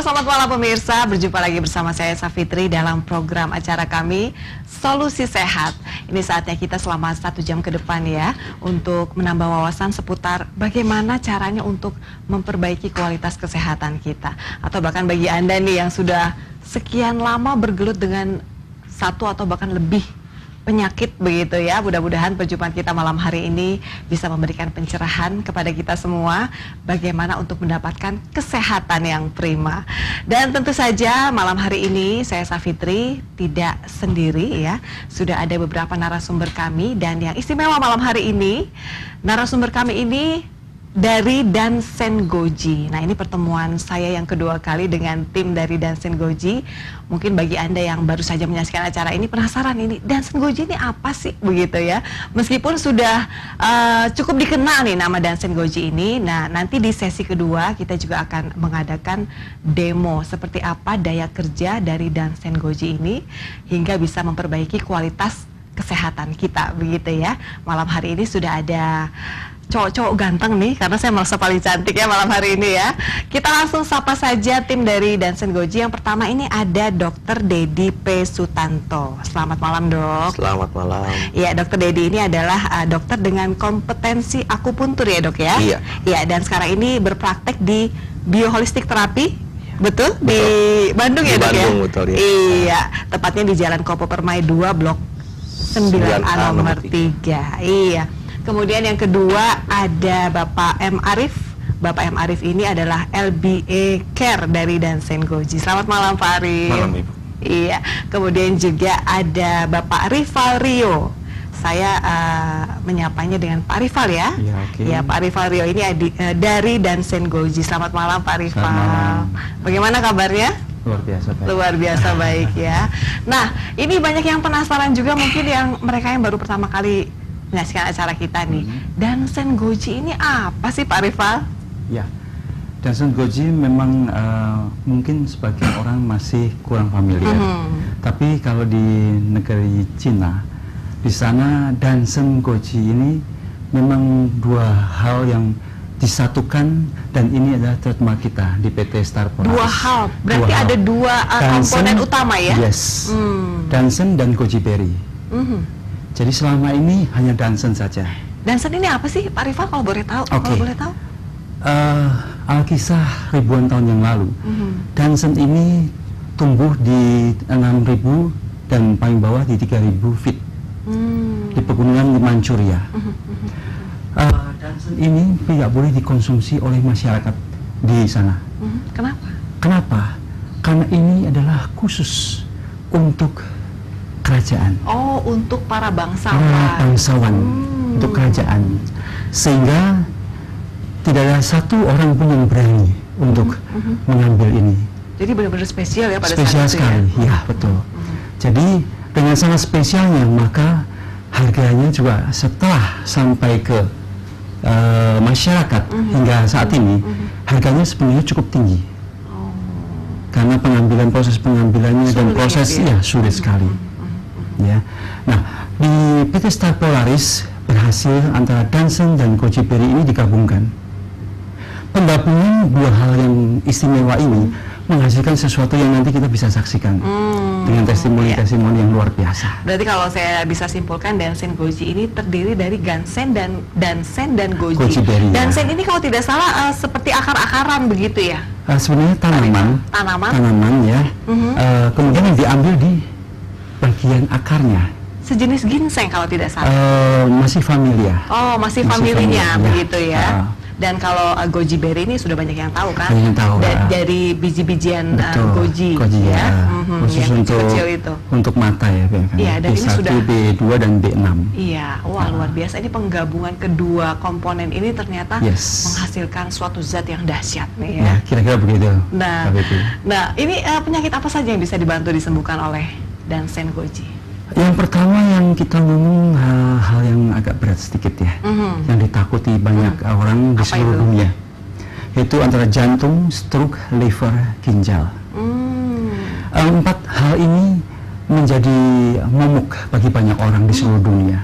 selamat malam pemirsa. Berjumpa lagi bersama saya Safitri dalam program acara kami Solusi Sehat. Ini saatnya kita selama 1 jam ke depan ya untuk menambah wawasan seputar bagaimana caranya untuk memperbaiki kualitas kesehatan kita. Atau bahkan bagi Anda nih yang sudah sekian lama bergelut dengan satu atau bahkan lebih penyakit begitu ya. Mudah-mudahan perjumpaan kita malam hari ini bisa memberikan pencerahan kepada kita semua bagaimana untuk mendapatkan kesehatan yang prima. Dan tentu saja malam hari ini saya Safitri tidak sendiri ya. Sudah ada beberapa narasumber kami dan yang istimewa malam hari ini narasumber kami ini dari Dansen Goji. Nah, ini pertemuan saya yang kedua kali dengan tim dari Dansen Goji. Mungkin bagi Anda yang baru saja menyaksikan acara ini penasaran ini Dansen Goji ini apa sih begitu ya. Meskipun sudah cukup dikenal nih nama Dansen Goji ini. Nah, nanti di sesi kedua kita juga akan mengadakan demo seperti apa daya kerja dari Dansen Goji ini hingga bisa memperbaiki kualitas kesehatan kita begitu ya. Malam hari ini sudah ada cowok-cowok ganteng nih, karena saya merasa paling cantik ya malam hari ini ya. Kita langsung sapa saja tim dari Dansen Goji. Yang pertama ini ada Dr. Dedi P. Sutanto. Selamat malam dok. Selamat malam. Iya, Dr. Dedi ini adalah dokter dengan kompetensi akupuntur ya dok ya. Iya. Iya, dan sekarang ini berpraktek di bioholistik terapi. Betul? Betul. Di Bandung ya dok ya? Bandung, betul ya. Iya, tepatnya di Jalan Kopo Permai 2 Blok 9A nomor 3. Iya. Kemudian yang kedua ada Bapak M. Arif. Bapak M. Arif ini adalah LBA Care dari Dansen Goji. Selamat malam Pak Arif. Malam Ibu. Iya. Kemudian juga ada Bapak Rival Rio. Saya menyapanya dengan Pak Rival ya. Iya, oke. Ya, Pak Rival Rio ini dari Dansen Goji. Selamat malam Pak Rival. Selamat malam. Bagaimana kabarnya? Luar biasa baik. Luar biasa baik ya. Nah, ini banyak yang penasaran juga mungkin yang mereka yang baru pertama kali menyaksikan acara kita nih. Dansen Goji ini apa sih Pak Rival? Ya, Dansen Goji memang mungkin sebagian orang masih kurang familiar. Tapi kalau di negeri Cina, di sana Dansen Goji ini memang dua hal yang disatukan dan ini adalah trademark kita di PT Star Polaris. Dua hal, berarti ada dua komponen utama ya? Yes, Dansen dan Goji Berry. Jadi selama ini hanya Dansen saja. Dansen ini apa sih Pak Rival kalau boleh tahu? Oke. Kalau boleh tahu? Alkisah ribuan tahun yang lalu, Dansen ini tumbuh di 6.000 dan paling bawah di 3.000 feet di pegunungan di Manchuria. Dansen ini tidak boleh dikonsumsi oleh masyarakat di sana. Kenapa? Kenapa? Karena ini adalah khusus untuk kerajaan. Oh, untuk para bangsawan. Para bangsawan, untuk kerajaan. Sehingga tidak ada satu orang pun yang berani untuk mengambil ini. Jadi benar-benar spesial ya pada Spesial saat itu sekali, ya betul. Jadi dengan sangat spesialnya maka harganya juga setelah sampai ke masyarakat hingga saat ini harganya sebenarnya cukup tinggi. Karena proses pengambilannya dan prosesnya sulit sekali. Ya. Nah, di PT Star Polaris berhasil antara Dansen dan Goji Berry ini digabungkan. Penggabungan dua hal yang istimewa ini menghasilkan sesuatu yang nanti kita bisa saksikan dengan testimoni-testimoni yang luar biasa. Berarti kalau saya bisa simpulkan Dansen Goji ini terdiri dari Dansen dan Goji. Goji Berry, Dansen ya. ini kalau tidak salah seperti akar-akaran begitu ya? Sebenarnya tanaman ya. Kemudian yang diambil di bagian akarnya. Sejenis ginseng kalau tidak salah. Masih familia. Oh, masih familinya begitu ya. Dan kalau goji berry ini sudah banyak yang tahu kan? Banyak yang tahu. Dari biji-bijian goji ya. Khusus yang untuk kecil itu. Untuk mata ya. Iya, dan ini sudah B2 dan B6. Iya, wah luar biasa. Ini penggabungan kedua komponen ini ternyata menghasilkan suatu zat yang dahsyat nih ya. Kira-kira begitu. Nah, ini penyakit apa saja yang bisa dibantu disembuhkan oleh Dansen Goji? Yang pertama yang kita ngomong hal yang agak berat sedikit ya, yang ditakuti banyak orang di seluruh dunia, yaitu antara jantung, stroke, liver, ginjal. 4 hal ini menjadi momok bagi banyak orang di seluruh dunia.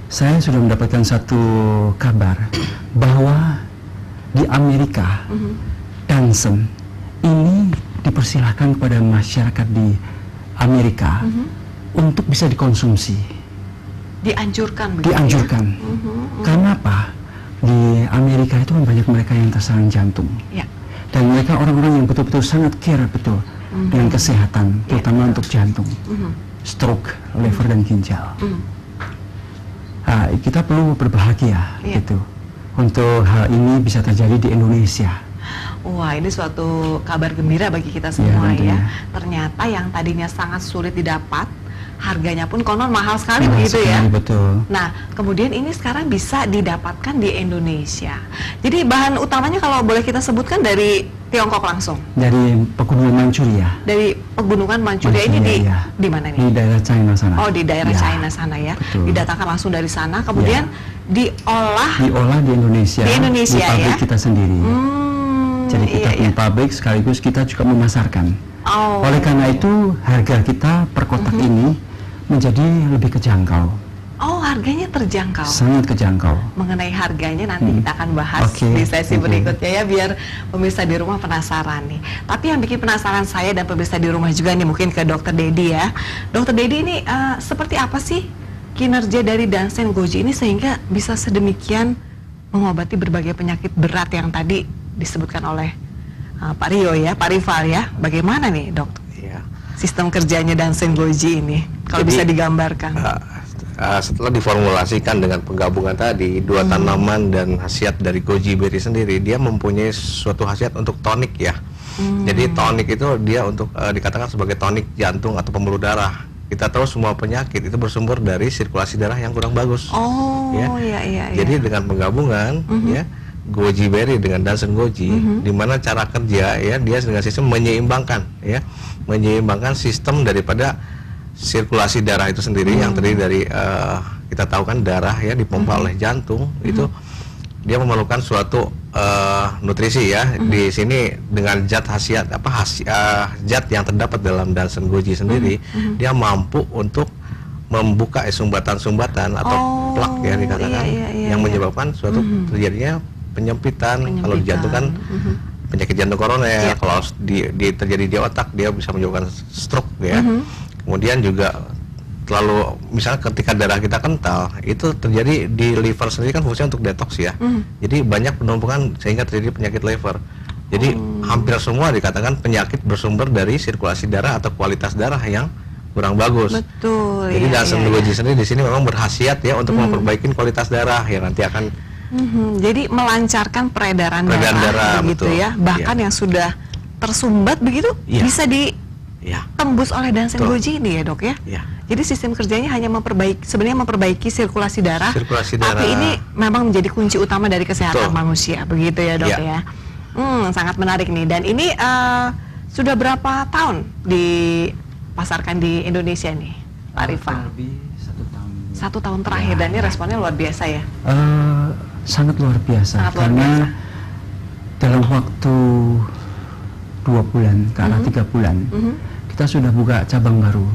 Saya sudah mendapatkan satu kabar bahwa di Amerika, Dansen ini dipersilahkan kepada masyarakat di Amerika untuk bisa dikonsumsi. Dianjurkan begitu. Dianjurkan. Karena apa? Di Amerika itu kan banyak mereka yang terserang jantung. Ya. Dan mereka orang-orang yang betul-betul sangat care betul dengan kesehatan, terutama untuk jantung, stroke, liver dan ginjal. Nah, kita perlu berbahagia gitu untuk hal ini bisa terjadi di Indonesia. Wah, ini suatu kabar gembira bagi kita semua tentunya. Ternyata yang tadinya sangat sulit didapat, harganya pun konon mahal sekali Mahal begitu ya. sekali, betul. Nah, kemudian ini sekarang bisa didapatkan di Indonesia. Jadi bahan utamanya kalau boleh kita sebutkan dari Tiongkok langsung. Dari pegunungan Manchuria. Dari pegunungan Manchuria ini di mana nih? Di daerah China sana. Oh, di daerah Ya, China sana ya. betul. Didatangkan langsung dari sana, kemudian diolah di Indonesia. Di Indonesia, pabrik ya? kita sendiri. Jadi kita punya pabrik sekaligus kita juga memasarkan. Oh. Oleh karena itu harga kita per kotak ini menjadi lebih kejangkau. Oh, harganya terjangkau. Sangat kejangkau. Mengenai harganya nanti kita akan bahas di sesi berikutnya ya, biar pemirsa di rumah penasaran nih. Tapi yang bikin penasaran saya dan pemirsa di rumah juga nih, mungkin ke Dokter Dedi ya. Dokter Dedi, ini seperti apa sih kinerja dari Dansen Goji ini sehingga bisa sedemikian mengobati berbagai penyakit berat yang tadi disebutkan oleh Pak Rio ya, Pak Rival ya. Bagaimana nih, Dok? Iya. Sistem kerjanya Dansen Goji ini kalau bisa digambarkan. Setelah diformulasikan dengan penggabungan tadi dua tanaman dan khasiat dari goji berry sendiri, dia mempunyai suatu khasiat untuk tonik ya. Jadi tonik itu dia untuk dikatakan sebagai tonik jantung atau pembuluh darah. Kita tahu semua penyakit itu bersumber dari sirkulasi darah yang kurang bagus. Oh, ya. iya. Jadi dengan penggabungan ya goji berry dengan Dansen Goji, di mana cara kerja ya dia dengan sistem menyeimbangkan sistem daripada sirkulasi darah itu sendiri yang terdiri dari kita tahu kan darah ya dipompa oleh jantung, itu dia memerlukan suatu nutrisi ya. Di sini dengan zat khasiat zat yang terdapat dalam Dansen Goji sendiri, dia mampu untuk membuka sumbatan-sumbatan atau plak ya dikatakan yang menyebabkan suatu terjadinya penyempitan. Kalau di jantung kan penyakit jantung koroner, kalau terjadi di otak dia bisa menyebabkan stroke ya. Kemudian juga terlalu misalnya ketika darah kita kental itu terjadi di liver sendiri kan fungsinya untuk detox ya. Jadi banyak penumpukan sehingga terjadi penyakit liver. Jadi hampir semua dikatakan penyakit bersumber dari sirkulasi darah atau kualitas darah yang kurang bagus. Betul. Jadi Dansen Goji sendiri di sini memang berkhasiat ya untuk memperbaiki kualitas darah yang nanti akan jadi melancarkan peredaran darah begitu betul. ya. Bahkan yang sudah tersumbat begitu bisa tembus oleh Dansen Goji ini ya, Dok ya. Jadi sistem kerjanya hanya memperbaiki sirkulasi darah. Tapi ini memang menjadi kunci utama dari kesehatan manusia, begitu ya, Dok ya. Sangat menarik nih. Dan ini sudah berapa tahun dipasarkan di Indonesia nih, Pak Rival? Lebih 1 tahun. 1 tahun terakhir dan ini responnya luar biasa ya. Sangat luar biasa. Sangat luar karena biasa. dalam waktu 2 bulan ke arah 3 bulan kita sudah buka cabang baru.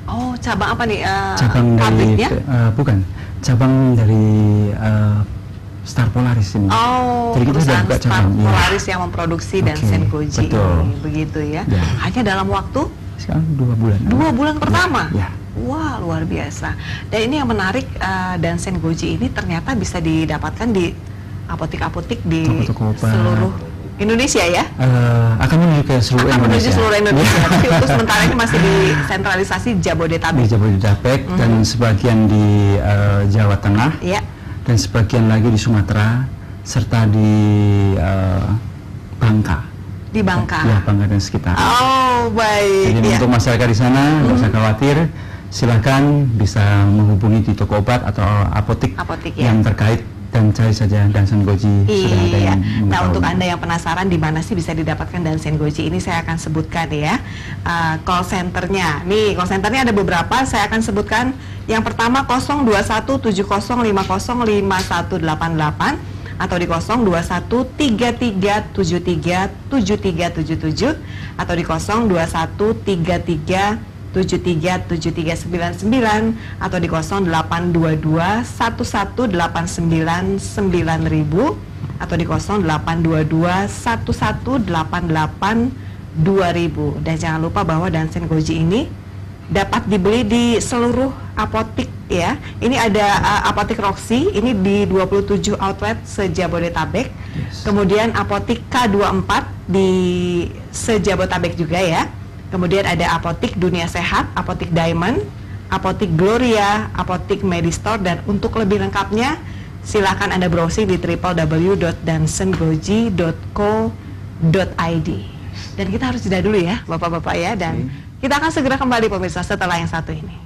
Oh, cabang apa nih? Cabang pabriknya? Bukan, cabang dari Star Polaris ini. Oh, jadi kita sudah buka Star cabang Polaris yang memproduksi Dansen Goji ini, begitu ya. Hanya dalam waktu sekarang 2 bulan. 2 bulan pertama. Ya. Wah, luar biasa. Dan ini yang menarik, Dansen Goji ini ternyata bisa didapatkan di apotek-apotek di Toko-toko obat. seluruh Indonesia ya. Akan menuju ke seluruh Akan Indonesia. menuju seluruh Indonesia. Tapi untuk sementara ini masih disentralisasi Jabodetabek. Di Jabodetabek dan sebagian di Jawa Tengah. Ya. Dan sebagian lagi di Sumatera serta di Bangka. Di Bangka. Ya, Bangka dan sekitar. Oh, baik. Jadi untuk masyarakat di sana nggak usah khawatir, silakan bisa menghubungi di toko obat atau apotek yang terkait dan cari saja Dansen Goji. Sudah ada yang Nah, mengetahui. untuk Anda yang penasaran di mana sih bisa didapatkan Dansen Goji ini, saya akan sebutkan ya call centernya. Nih, call centernya ada beberapa, saya akan sebutkan. Yang pertama 02170505188 atau di 02133737377 atau di 02133737399 atau di 082211899000 atau di 08221188 2.000. Dan jangan lupa bahwa Dansen Goji ini dapat dibeli di seluruh apotik ya. Ini ada apotik Roxy, ini di 27 outlet se-Jabodetabek. Yes. Kemudian apotik K24 di se-Jabodetabek juga ya. Kemudian ada apotik Dunia Sehat, apotik Diamond, apotik Gloria, apotik Medistore, dan untuk lebih lengkapnya silakan Anda browsing di www.dansengoji.co.id. Dan kita harus jeda dulu ya Bapak-bapak ya, dan kita akan segera kembali pemirsa setelah yang satu ini.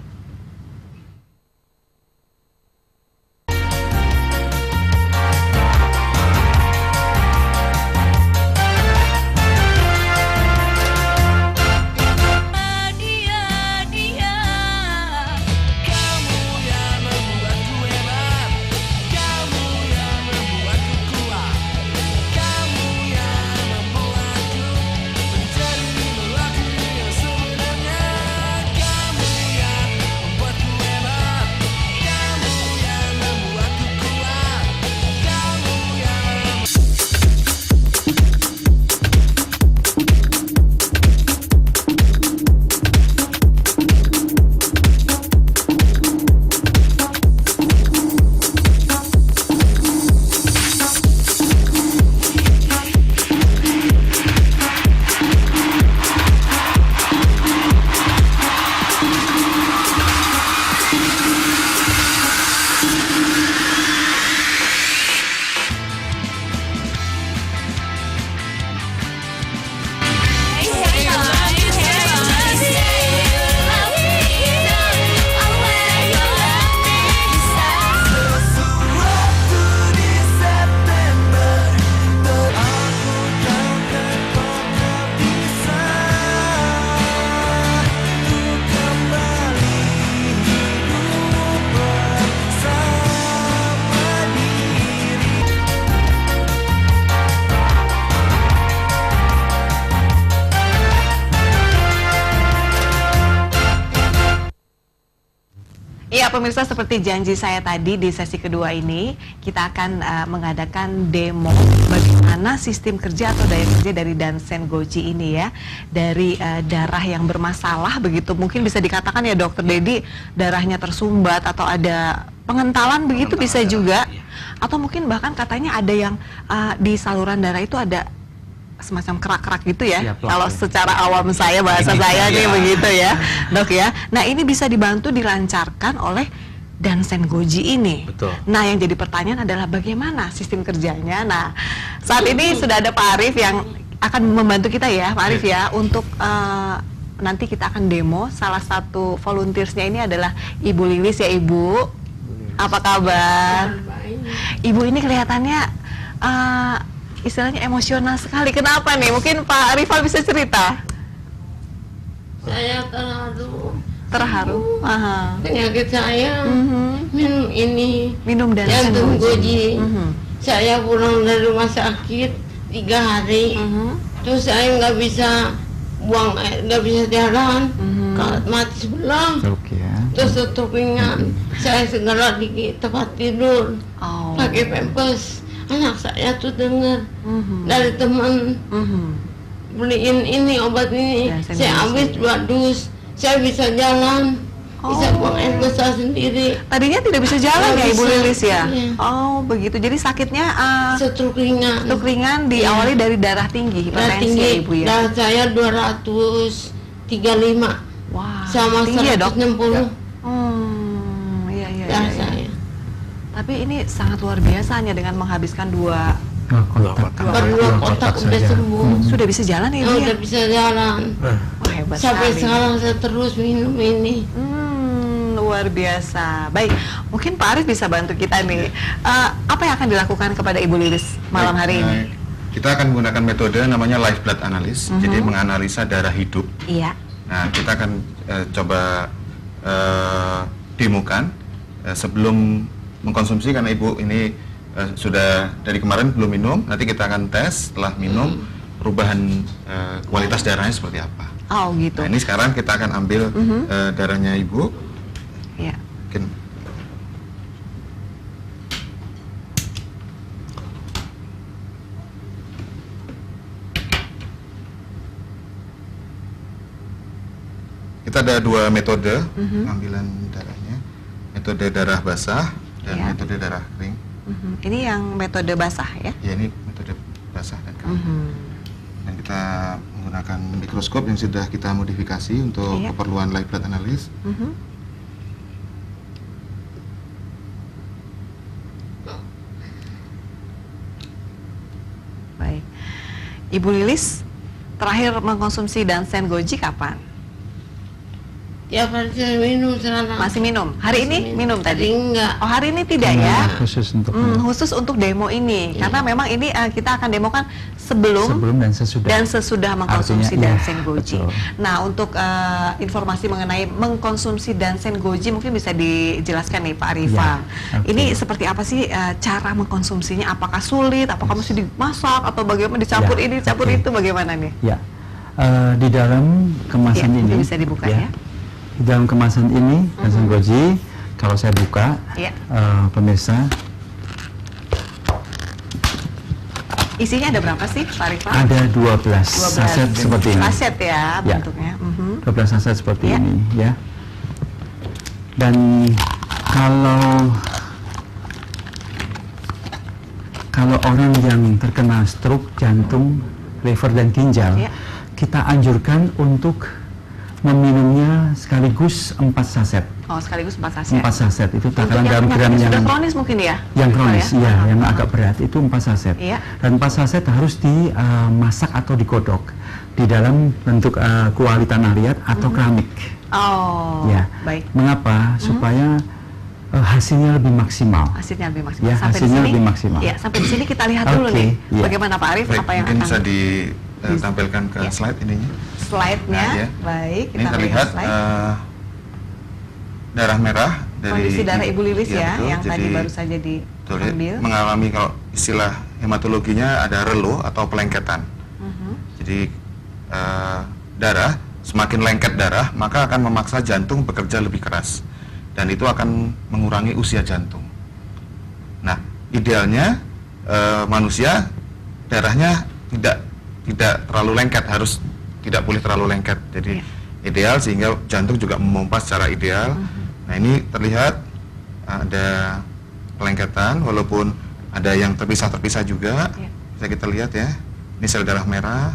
Ya pemirsa, seperti janji saya tadi di sesi kedua ini, kita akan mengadakan demo bagaimana sistem kerja atau daya kerja dari Dansen Goji ini ya. Dari darah yang bermasalah begitu, mungkin bisa dikatakan ya Dokter Dedi, darahnya tersumbat atau ada pengentalan begitu bisa juga. Atau mungkin bahkan katanya ada yang di saluran darah itu ada semacam kerak-kerak gitu ya, kalau secara awam saya, bahasa saya nih begitu ya Dok ya. Nah ini bisa dibantu dilancarkan oleh Dansen Goji ini. Betul. Nah yang jadi pertanyaan adalah bagaimana sistem kerjanya. Nah saat ini sudah ada Pak Arif yang akan membantu kita ya Pak Arif ya, untuk nanti kita akan demo. Salah satu volunteersnya ini adalah Ibu Lilis ya Ibu. Apa kabar? Ibu ini kelihatannya istilahnya emosional sekali. Kenapa nih? Mungkin Pak Arifal bisa cerita. Saya terharu. Terharu. Aha. Penyakit saya minum ini. Minum Dansen Jantung Goji. Goji. Saya pulang dari rumah sakit 3 hari. Terus saya nggak bisa buang air, nggak bisa jalan. Mati sebelah. Oke ya. Terus tutup ringan. Saya segera di tempat tidur. Oh. Pakai pampers. Anak saya tuh dengar dari teman beliin ini obat ini. Dansen Saya Goji. habis 2 dus. Saya bisa jalan, bisa buang air besar sendiri. Tadinya tidak bisa jalan Nggak ya Ibu bisa. Lilis ya? Iya. Oh begitu. Jadi sakitnya Stroke ringan. stroke ringan diawali dari darah tinggi, Darah hipertensi ya tinggi. Ibu ya? Darah saya 235 Wah, sama tinggi ya Dok? 160 Iya iya darah iya. saya. Tapi ini sangat luar biasa hanya dengan menghabiskan 2 Berdua kotak udah sembuh. sudah bisa jalan ya Ibu ya? Udah bisa jalan. Wah hebat Sampai sekali. sekarang saya terus minum ini. Luar biasa. Baik, mungkin Pak Arif bisa bantu kita nih. Apa yang akan dilakukan kepada Ibu Lilis malam hari ini? Kita akan menggunakan metode namanya live blood analysis, jadi menganalisa darah hidup. Iya. Nah, kita akan coba demokan sebelum mengkonsumsi, karena Ibu ini sudah dari kemarin belum minum. Nanti kita akan tes setelah minum perubahan kualitas darahnya seperti apa. Oh gitu. Nah, ini sekarang kita akan ambil darahnya Ibu. Iya. Mungkin kita ada dua metode pengambilan darahnya, metode darah basah dan Iya. metode darah kering. Ini yang metode basah ya? Ya, ini metode basah dan kering. Dan kita menggunakan mikroskop yang sudah kita modifikasi untuk Iya. keperluan live blood analysis. Baik. Ibu Lilis terakhir mengkonsumsi Dansen Goji kapan? Tiap hari saya minum sekarang. Masih minum? Hari ini minum tadi? Enggak. Oh, hari ini tidak Karena ya? khusus untuk Khusus untuk demo ini, karena memang ini kita akan demokan sebelum dan sesudah. mengkonsumsi Artinya, iya, Dansen Goji. betul. Nah, untuk informasi mengenai mengkonsumsi Dansen Goji mungkin bisa dijelaskan nih Pak Arifan. Ya, oke. Ini seperti apa sih cara mengkonsumsinya? Apakah sulit? Apakah mesti dimasak atau bagaimana dicampur Ya, ini, campur oke. itu bagaimana nih? Ya, di dalam kemasan Ya, ini mungkin bisa dibuka ya. Di dalam kemasan ini Dansen Goji, kalau saya buka, Ya. pemirsa, Isinya ada berapa sih Pak Arifan? ada 12 saset seperti ini. Saset ya Ya. bentuknya. 12 saset seperti Ya. ini ya. Dan kalau orang yang terkena stroke jantung, liver dan ginjal, Ya. kita anjurkan untuk meminumnya sekaligus 4 saset. Oh, sekaligus 4 saset. 4 saset itu Untuk takaran yang dalam penyakit gram yang sudah kronis mungkin ya? yang Pak, kronis, ya? ya, yang agak berat itu 4 saset. Iya. Dan 4 saset harus dimasak atau digodok di dalam bentuk kuali tanah liat atau keramik. Oh, Ya. baik. Mengapa? Supaya hasilnya lebih maksimal. Hasilnya lebih maksimal. Ya, Sampai hasilnya di sini, lebih maksimal. Ya, sampai di sini kita lihat dulu Oke, nih. iya. Bagaimana Pak Arif? Baik, Apa yang mungkin akan bisa ditampilkan ke Ya. slide ininya. slide-nya? Nah, ya. Baik, Ini kita terlihat lihat slide. darah merah dari Kondisi darah Ibu Lilis Iya, ya, betul. yang tadi Jadi, baru saja betul, ya, diambil. mengalami, kalau istilah hematologinya ada relo atau pelengketan. Jadi darah semakin lengket darah, maka akan memaksa jantung bekerja lebih keras, dan itu akan mengurangi usia jantung. Nah, idealnya manusia darahnya tidak terlalu lengket, harus tidak boleh terlalu lengket. Jadi ideal sehingga jantung juga memompa secara ideal. Nah, ini terlihat ada pelengketan, walaupun ada yang terpisah-terpisah juga. Ya. Bisa kita lihat ya, ini sel darah merah.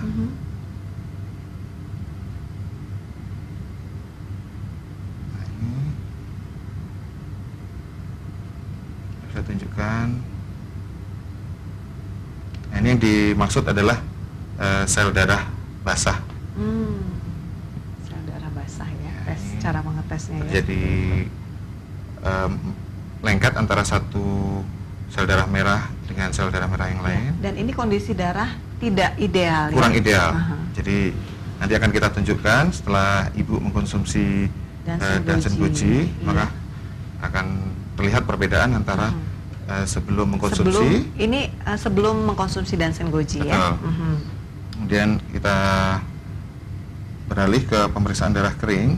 Nah, ini saya tunjukkan. Nah, ini yang dimaksud adalah sel darah basah. Sel darah basah ya, Ya, tes ini cara mengetesnya ya. Terjadi lengket antara satu sel darah merah dengan sel darah merah yang lain. Dan ini kondisi darah tidak ideal Kurang ya? ideal. Aha. Jadi nanti akan kita tunjukkan setelah ibu mengkonsumsi Dansen Goji, Iya. maka akan terlihat perbedaan antara sebelum mengkonsumsi. Sebelum mengkonsumsi Dansen Goji ya. Betul. Kemudian kita beralih ke pemeriksaan darah kering.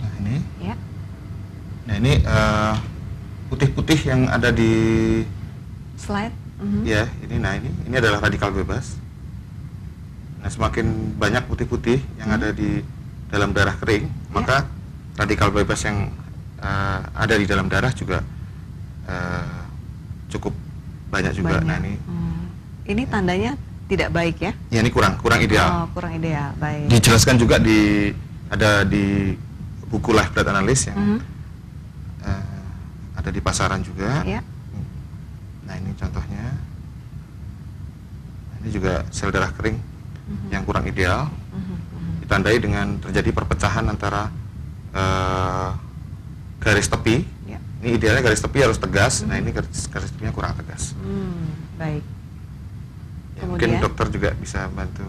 Nah, ini. Ya. Nah, ini putih-putih yang ada di Slide. ya, ini adalah radikal bebas. Nah, semakin banyak putih-putih yang ada di dalam darah kering, maka radikal bebas yang ada di dalam darah juga cukup banyak juga. Banyak. Nah, Ini tandanya tidak baik ya? ya ini kurang ideal. Oh, kurang ideal. Baik. Dijelaskan juga ada di buku Live Blood Analysis yang ada di pasaran juga. Ya. Nah, ini contohnya. Nah, ini juga sel darah kering yang kurang ideal, ditandai dengan terjadi perpecahan antara garis tepi. Ya. Ini idealnya garis tepi harus tegas. Nah, ini garis tepinya kurang tegas. Baik. Ya, mungkin Kemudian? dokter juga bisa bantu.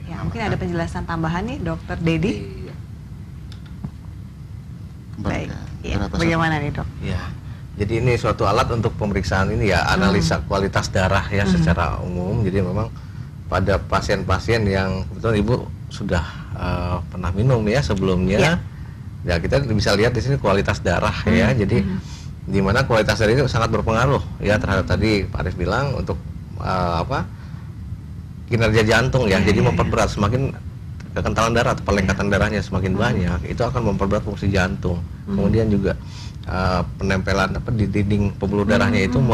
Ya, mungkin ada penjelasan tambahan nih, Dokter Dedi. Baik. Ya, bagaimana nih, Dok? Ya, jadi ini suatu alat untuk pemeriksaan ini ya, analisa kualitas darah ya secara umum. Jadi memang pada pasien-pasien yang kebetulan Ibu sudah pernah minum ya sebelumnya, Ya. Ya kita bisa lihat di sini kualitas darah ya. Jadi di mana kualitas darah itu sangat berpengaruh ya terhadap tadi Pak Arif bilang untuk kinerja jantung ya. Jadi memperberat, semakin kekentalan darah atau pelengkatan darahnya semakin banyak, itu akan memperberat fungsi jantung. Kemudian juga penempelan di dinding pembuluh darahnya itu